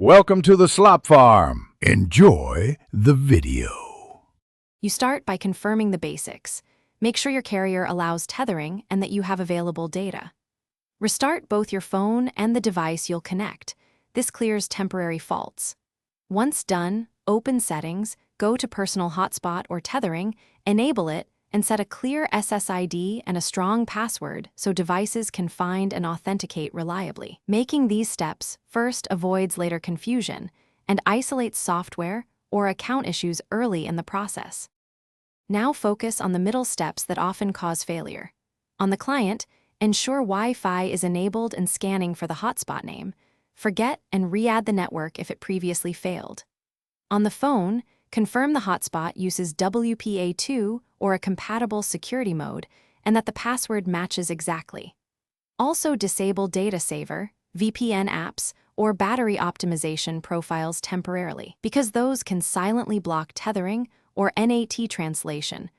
Welcome to the slop farm. Enjoy the video. You start by confirming the basics. Make sure your carrier allows tethering and that you have available data. Restart both your phone and the device you'll connect. This clears temporary faults. Once done, open Settings, go to Personal Hotspot or Tethering, enable it, and set a clear SSID and a strong password so devices can find and authenticate reliably. Making these steps first avoids later confusion and isolates software or account issues early in the process. Now focus on the middle steps that often cause failure. On the client, ensure Wi-Fi is enabled and scanning for the hotspot name. Forget and re-add the network if it previously failed. On the phone, confirm the hotspot uses WPA2 or a compatible security mode and that the password matches exactly. Also disable data saver, VPN apps, or battery optimization profiles temporarily, because those can silently block tethering or NAT translation.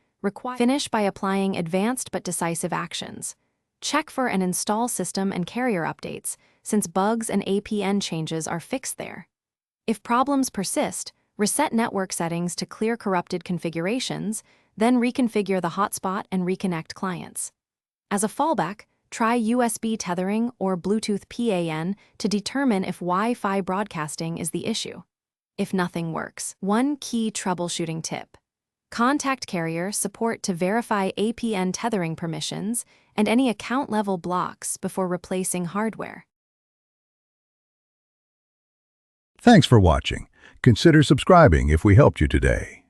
Finish by applying advanced but decisive actions. Check for and install system and carrier updates, since bugs and APN changes are fixed there. If problems persist, reset network settings to clear corrupted configurations, then reconfigure the hotspot and reconnect clients. As a fallback, try USB tethering or Bluetooth PAN to determine if Wi-Fi broadcasting is the issue. If nothing works, one key troubleshooting tip. Contact carrier support to verify APN tethering permissions and any account-level blocks before replacing hardware. Thanks for watching. Consider subscribing if we helped you today.